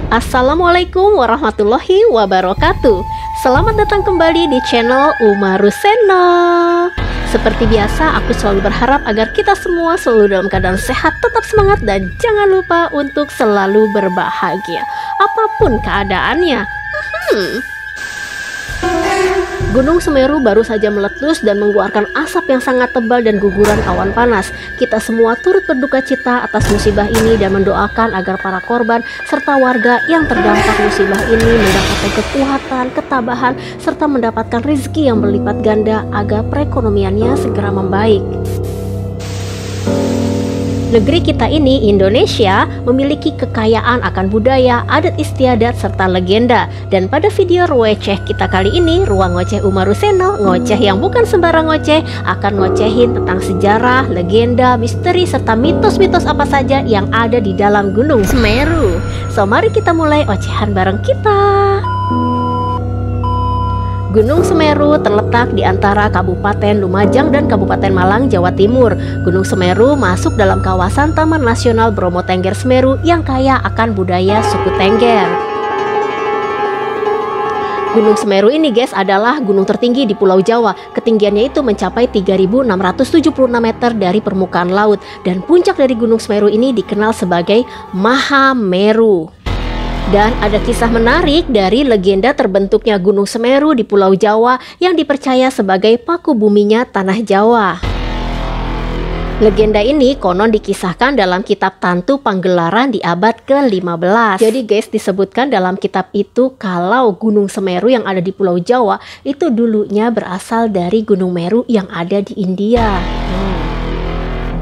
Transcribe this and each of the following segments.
Assalamualaikum warahmatullahi wabarakatuh. Selamat datang kembali di channel Umaruseno. Seperti biasa, aku selalu berharap agar kita semua selalu dalam keadaan sehat, tetap semangat, dan jangan lupa untuk selalu berbahagia apapun keadaannya. Gunung Semeru baru saja meletus dan mengeluarkan asap yang sangat tebal dan guguran awan panas. Kita semua turut berduka cita atas musibah ini dan mendoakan agar para korban serta warga yang terdampak musibah ini mendapatkan kekuatan, ketabahan, serta mendapatkan rezeki yang berlipat ganda agar perekonomiannya segera membaik. Negeri kita ini, Indonesia, memiliki kekayaan akan budaya, adat istiadat, serta legenda. Dan pada video receh kita kali ini, Ruang Ngoceh Umaruseno, ngoceh yang bukan sembarang ngoceh, akan ngocehin tentang sejarah, legenda, misteri, serta mitos-mitos apa saja yang ada di dalam Gunung Semeru. So, mari kita mulai ocehan bareng kita. Gunung Semeru terletak di antara Kabupaten Lumajang dan Kabupaten Malang, Jawa Timur. Gunung Semeru masuk dalam kawasan Taman Nasional Bromo Tengger Semeru yang kaya akan budaya suku Tengger. Gunung Semeru ini guys adalah gunung tertinggi di Pulau Jawa. Ketinggiannya itu mencapai 3.676 meter dari permukaan laut. Dan puncak dari Gunung Semeru ini dikenal sebagai Mahameru. Dan ada kisah menarik dari legenda terbentuknya Gunung Semeru di Pulau Jawa yang dipercaya sebagai paku buminya tanah Jawa. Legenda ini konon dikisahkan dalam kitab Tantu Panggelaran di abad ke-15. Jadi guys, disebutkan dalam kitab itu kalau Gunung Semeru yang ada di Pulau Jawa itu dulunya berasal dari Gunung Meru yang ada di India.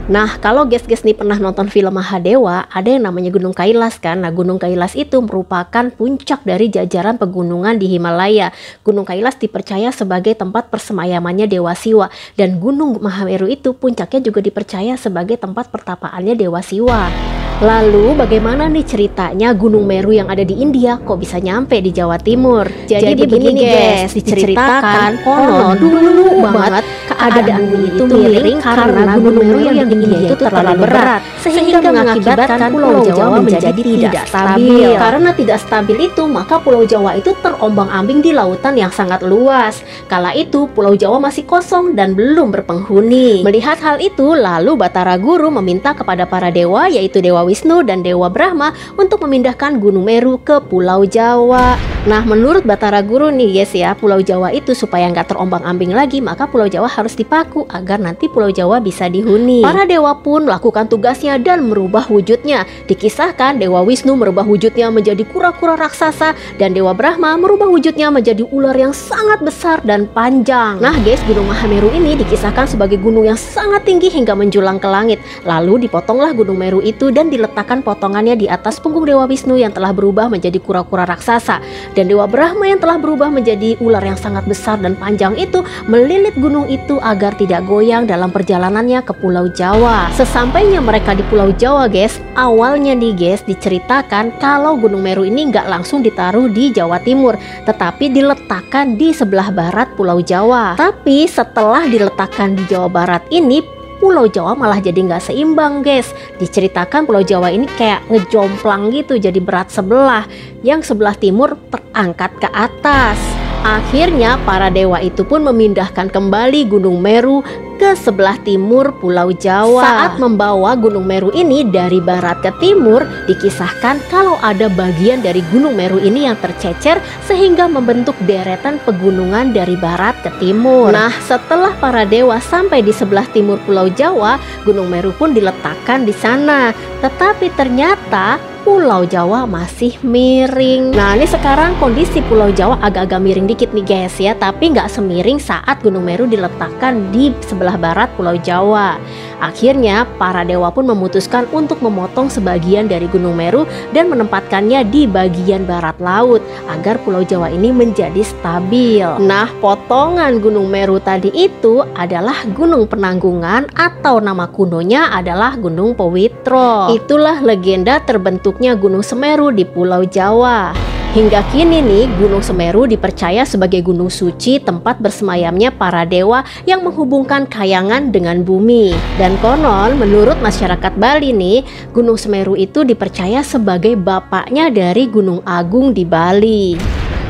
Nah, kalau guys-guys nih pernah nonton film Mahadewa, ada yang namanya Gunung Kailas kan. Nah, Gunung Kailas itu merupakan puncak dari jajaran pegunungan di Himalaya. Gunung Kailas dipercaya sebagai tempat persemayamannya Dewa Siwa. Dan Gunung Mahameru itu puncaknya juga dipercaya sebagai tempat pertapaannya Dewa Siwa. Lalu bagaimana nih ceritanya Gunung Meru yang ada di India kok bisa nyampe di Jawa Timur? Jadi begini guys, diceritakan konon dulu banget keadaan itu miring karena Gunung Meru yang di India itu terlalu berat sehingga mengakibatkan Pulau Jawa menjadi tidak stabil. Karena tidak stabil itu, maka Pulau Jawa itu terombang-ambing di lautan yang sangat luas. Kala itu Pulau Jawa masih kosong dan belum berpenghuni. Melihat hal itu, lalu Batara Guru meminta kepada para dewa, yaitu Dewa Wisnu dan Dewa Brahma, untuk memindahkan Gunung Meru ke Pulau Jawa. Nah, menurut Batara Guru nih guys ya, Pulau Jawa itu supaya nggak terombang-ambing lagi, maka Pulau Jawa harus dipaku agar nanti Pulau Jawa bisa dihuni. Para dewa pun melakukan tugasnya dan merubah wujudnya. Dikisahkan Dewa Wisnu merubah wujudnya menjadi kura-kura raksasa dan Dewa Brahma merubah wujudnya menjadi ular yang sangat besar dan panjang. Nah guys, Gunung Mahameru ini dikisahkan sebagai gunung yang sangat tinggi hingga menjulang ke langit. Lalu dipotonglah Gunung Meru itu dan diletakkan potongannya di atas punggung Dewa Wisnu yang telah berubah menjadi kura-kura raksasa. Dan Dewa Brahma yang telah berubah menjadi ular yang sangat besar dan panjang itu melilit gunung itu agar tidak goyang dalam perjalanannya ke Pulau Jawa. Sesampainya mereka di Pulau Jawa guys, awalnya nih guys diceritakan kalau Gunung Meru ini nggak langsung ditaruh di Jawa Timur, tetapi diletakkan di sebelah barat Pulau Jawa. Tapi setelah diletakkan di Jawa Barat ini, Pulau Jawa malah jadi nggak seimbang guys. Diceritakan Pulau Jawa ini kayak ngejomplang gitu, jadi berat sebelah. Yang sebelah timur terangkat ke atas. Akhirnya para dewa itu pun memindahkan kembali Gunung Meru ke sebelah timur Pulau Jawa. Saat membawa Gunung Meru ini dari barat ke timur, dikisahkan kalau ada bagian dari Gunung Meru ini yang tercecer sehingga membentuk deretan pegunungan dari barat ke timur. Nah, setelah para dewa sampai di sebelah timur Pulau Jawa, Gunung Meru pun diletakkan di sana. Tetapi ternyata Pulau Jawa masih miring. Nah, ini sekarang kondisi Pulau Jawa agak-agak miring dikit nih guys ya, tapi nggak semiring saat Gunung Meru diletakkan di sebelah barat Pulau Jawa. Akhirnya para dewa pun memutuskan untuk memotong sebagian dari Gunung Meru dan menempatkannya di bagian barat laut agar Pulau Jawa ini menjadi stabil. Nah, potongan Gunung Meru tadi itu adalah Gunung Penanggungan atau nama kunonya adalah Gunung Powitro. Itulah legenda terbentuknya Gunung Semeru di Pulau Jawa. Hingga kini nih, Gunung Semeru dipercaya sebagai gunung suci, tempat bersemayamnya para dewa yang menghubungkan kayangan dengan bumi. Dan konon menurut masyarakat Bali nih, Gunung Semeru itu dipercaya sebagai bapaknya dari Gunung Agung di Bali.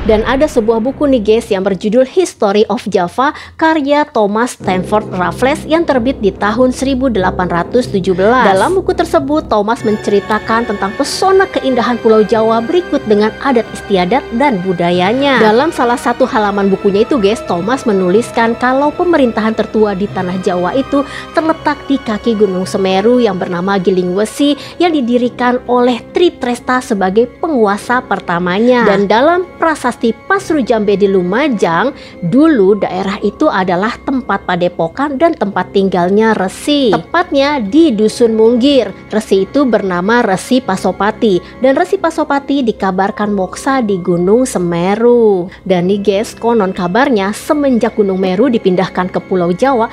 Dan ada sebuah buku nih guys yang berjudul History of Java karya Thomas Stamford Raffles yang terbit di tahun 1817. Dalam buku tersebut Thomas menceritakan tentang pesona keindahan Pulau Jawa berikut dengan adat istiadat dan budayanya. Dalam salah satu halaman bukunya itu guys, Thomas menuliskan kalau pemerintahan tertua di tanah Jawa itu terletak di kaki Gunung Semeru yang bernama Giling Wesi yang didirikan oleh Tri Tresta sebagai penguasa pertamanya. Dan dalam prasasti Pasru Jambe di Lumajang, dulu daerah itu adalah tempat padepokan dan tempat tinggalnya Resi. Tepatnya di Dusun Munggir. Resi itu bernama Resi Pasopati, dan Resi Pasopati dikabarkan moksa di Gunung Semeru. Dan nih guys, konon kabarnya semenjak Gunung Meru dipindahkan ke Pulau Jawa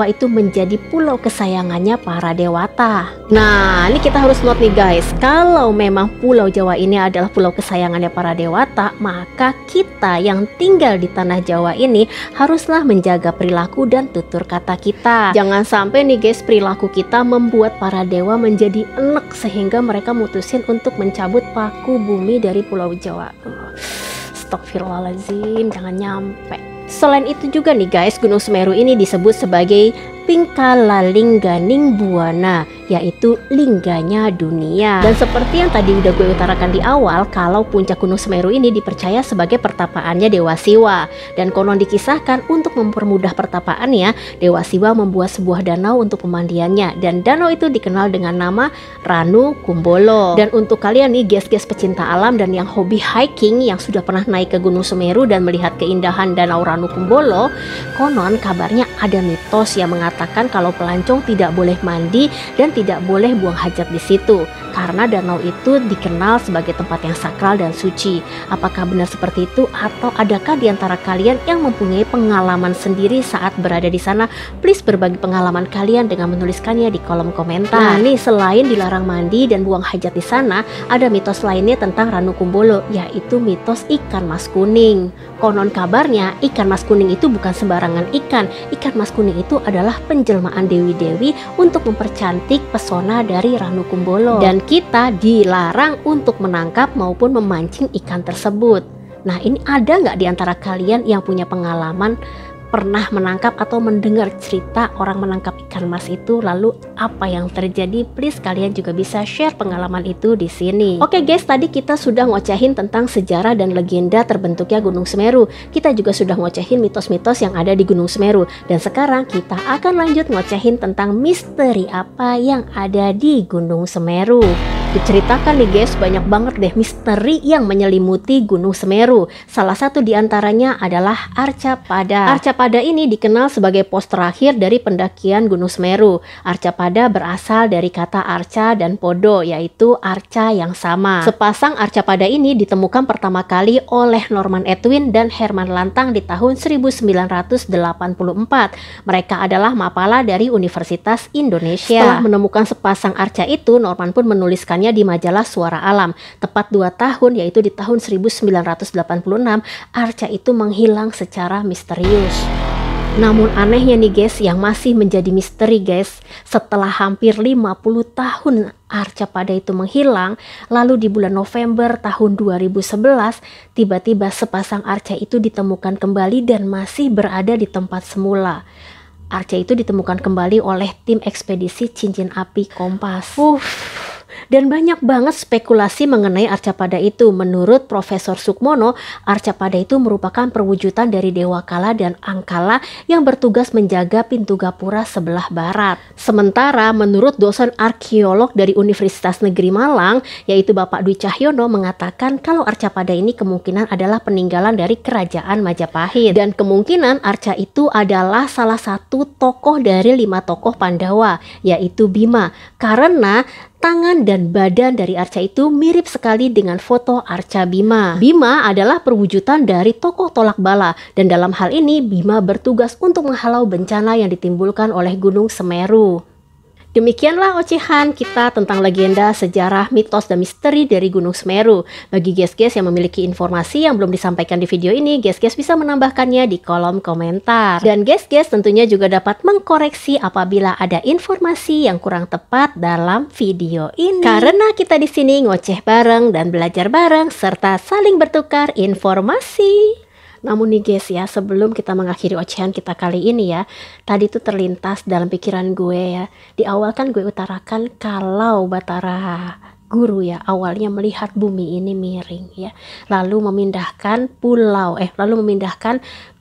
itu menjadi pulau kesayangannya para dewata. Nah, ini kita harus note nih guys, kalau memang Pulau Jawa ini adalah pulau kesayangannya para dewata, maka kita yang tinggal di tanah Jawa ini haruslah menjaga perilaku dan tutur kata kita. Jangan sampai nih guys, perilaku kita membuat para dewa menjadi enek sehingga mereka mutusin untuk mencabut paku bumi dari Pulau Jawa. Astagfirullahaladzim, jangan nyampe. Selain itu juga nih guys, Gunung Semeru ini disebut sebagai Pingkalalingganing Buana, yaitu lingganya dunia. Dan seperti yang tadi udah gue utarakan di awal, kalau puncak Gunung Semeru ini dipercaya sebagai pertapaannya Dewa Siwa. Dan konon dikisahkan untuk mempermudah pertapaannya, Dewa Siwa membuat sebuah danau untuk pemandiannya. Dan danau itu dikenal dengan nama Ranu Kumbolo. Dan untuk kalian nih guys-guys pecinta alam dan yang hobi hiking yang sudah pernah naik ke Gunung Semeru dan melihat keindahan danau Ranu Kumbolo, konon kabarnya ada mitos yang mengatakan kalau pelancong tidak boleh mandi dan tidak boleh buang hajat di situ karena danau itu dikenal sebagai tempat yang sakral dan suci. Apakah benar seperti itu atau adakah di antara kalian yang mempunyai pengalaman sendiri saat berada di sana? Please berbagi pengalaman kalian dengan menuliskannya di kolom komentar. Nah nih, selain dilarang mandi dan buang hajat di sana, ada mitos lainnya tentang Ranu Kumbolo, yaitu mitos ikan mas kuning. Konon kabarnya ikan mas kuning itu bukan sembarangan ikan. Ikan mas kuning itu adalah penjelmaan dewi-dewi untuk mempercantik pesona dari Ranu Kumbolo. Dan kita dilarang untuk menangkap maupun memancing ikan tersebut. Nah, ini ada nggak di antara kalian yang punya pengalaman pernah menangkap atau mendengar cerita orang menangkap ikan mas itu, lalu apa yang terjadi? Please kalian juga bisa share pengalaman itu di sini. Oke guys, tadi kita sudah ngocehin tentang sejarah dan legenda terbentuknya Gunung Semeru. Kita juga sudah ngocehin mitos-mitos yang ada di Gunung Semeru. Dan sekarang kita akan lanjut ngocehin tentang misteri apa yang ada di Gunung Semeru. Diceritakan nih guys, banyak banget deh misteri yang menyelimuti Gunung Semeru. Salah satu diantaranya adalah Arcapada. Arcapada ini dikenal sebagai pos terakhir dari pendakian Gunung Semeru. Arcapada berasal dari kata arca dan podo, yaitu arca yang sama. Sepasang Arcapada ini ditemukan pertama kali oleh Norman Edwin dan Herman Lantang di tahun 1984. Mereka adalah mapala dari Universitas Indonesia. Setelah menemukan sepasang arca itu, Norman pun menuliskan di majalah Suara Alam. Tepat 2 tahun, yaitu di tahun 1986, arca itu menghilang secara misterius. Namun anehnya nih guys, yang masih menjadi misteri guys, setelah hampir 50 tahun Arcapada itu menghilang, lalu di bulan November tahun 2011, tiba-tiba sepasang arca itu ditemukan kembali dan masih berada di tempat semula. Arca itu ditemukan kembali oleh tim ekspedisi Cincin Api Kompas. Dan banyak banget spekulasi mengenai Arcapada itu. Menurut Profesor Sukmono, Arcapada itu merupakan perwujudan dari Dewa Kala dan Angkala yang bertugas menjaga pintu gapura sebelah barat. Sementara menurut dosen arkeolog dari Universitas Negeri Malang, yaitu Bapak Dwi Cahyono, mengatakan kalau Arcapada ini kemungkinan adalah peninggalan dari Kerajaan Majapahit. Dan kemungkinan arca itu adalah salah satu tokoh dari 5 tokoh Pandawa, yaitu Bima. Karena tangan dan badan dari arca itu mirip sekali dengan foto arca Bima. Bima adalah perwujudan dari tokoh tolak bala, dan dalam hal ini Bima bertugas untuk menghalau bencana yang ditimbulkan oleh Gunung Semeru. Demikianlah ocehan kita tentang legenda, sejarah, mitos, dan misteri dari Gunung Semeru. Bagi guys-guys yang memiliki informasi yang belum disampaikan di video ini, guys-guys bisa menambahkannya di kolom komentar. Dan guys-guys tentunya juga dapat mengkoreksi apabila ada informasi yang kurang tepat dalam video ini. Karena kita di sini ngoceh bareng dan belajar bareng serta saling bertukar informasi. Namun nih guys ya, sebelum kita mengakhiri ocehan kita kali ini ya, tadi tuh terlintas dalam pikiran gue ya. Di awal kan gue utarakan kalau Batara Guru ya awalnya melihat bumi ini miring ya, lalu memindahkan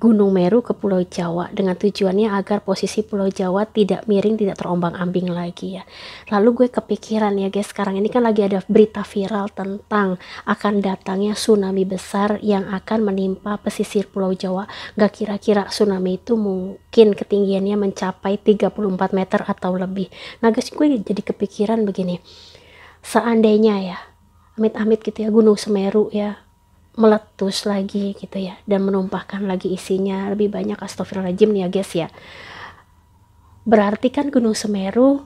Gunung Meru ke Pulau Jawa dengan tujuannya agar posisi Pulau Jawa tidak miring, tidak terombang-ambing lagi ya. Lalu gue kepikiran ya guys, sekarang ini kan lagi ada berita viral tentang akan datangnya tsunami besar yang akan menimpa pesisir Pulau Jawa. Gak kira-kira tsunami itu mungkin ketinggiannya mencapai 34 meter atau lebih. Nah guys, gue jadi kepikiran begini, seandainya ya amit-amit gitu ya Gunung Semeru ya meletus lagi gitu ya dan menumpahkan lagi isinya lebih banyak, astagfirullahaladzim nih ya guys ya, berarti kan Gunung Semeru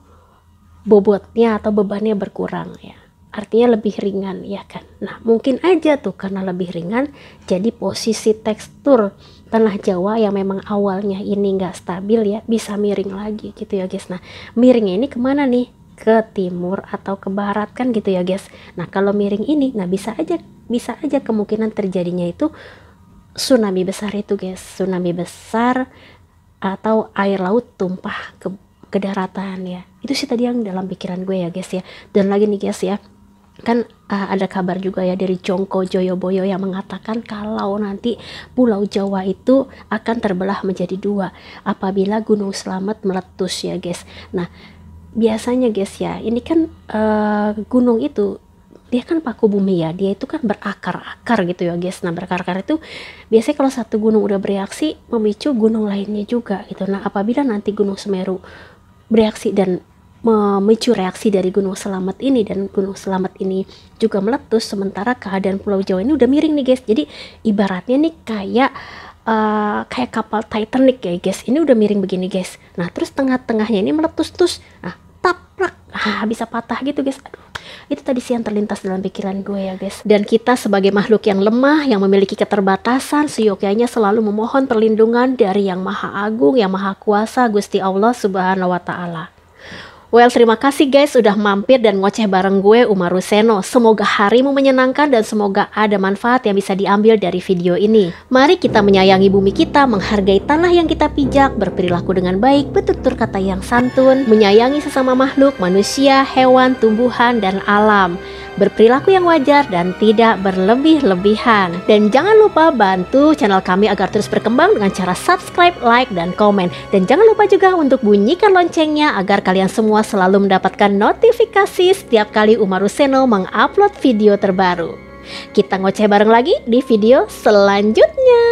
bobotnya atau bebannya berkurang ya, artinya lebih ringan ya kan. Nah mungkin aja tuh karena lebih ringan jadi posisi tekstur tanah Jawa yang memang awalnya ini nggak stabil ya bisa miring lagi gitu ya guys. Nah miringnya ini kemana nih? Ke timur atau ke barat kan gitu ya guys. Nah kalau miring ini, nah bisa aja kemungkinan terjadinya itu tsunami besar itu guys, tsunami besar atau air laut tumpah ke daratan ya. Itu sih tadi yang dalam pikiran gue ya guys ya. Dan lagi nih guys ya, kan ada kabar juga ya dari Jongko Joyoboyo yang mengatakan kalau nanti Pulau Jawa itu akan terbelah menjadi dua apabila Gunung Slamet meletus ya guys. Nah biasanya guys ya, ini kan gunung itu dia kan paku bumi ya, dia itu kan berakar-akar gitu ya guys. Nah berakar-akar itu biasanya kalau satu gunung udah bereaksi memicu gunung lainnya juga gitu. Nah apabila nanti Gunung Semeru bereaksi dan memicu reaksi dari Gunung Slamet ini dan Gunung Slamet ini juga meletus, sementara keadaan Pulau Jawa ini udah miring nih guys. Jadi ibaratnya nih kayak kapal Titanic ya guys, ini udah miring begini guys. Nah terus tengah-tengahnya ini meletus terus, nah taprak, bisa patah gitu guys. Aduh, itu tadi sih yang terlintas dalam pikiran gue ya guys. Dan kita sebagai makhluk yang lemah, yang memiliki keterbatasan, seyogyanya selalu memohon perlindungan dari Yang Maha Agung, Yang Maha Kuasa, Gusti Allah Subhanahu wa Ta'ala. Well, terima kasih guys udah mampir dan ngoceh bareng gue, Umaru Seno. Semoga harimu menyenangkan dan semoga ada manfaat yang bisa diambil dari video ini. Mari kita menyayangi bumi kita, menghargai tanah yang kita pijak, berperilaku dengan baik, bertutur kata yang santun, menyayangi sesama makhluk, manusia, hewan, tumbuhan, dan alam. Berperilaku yang wajar dan tidak berlebih-lebihan. Dan jangan lupa bantu channel kami agar terus berkembang dengan cara subscribe, like, dan komen. Dan jangan lupa juga untuk bunyikan loncengnya agar kalian semua selalu mendapatkan notifikasi setiap kali Umaru Seno mengupload video terbaru. Kita ngoceh bareng lagi di video selanjutnya.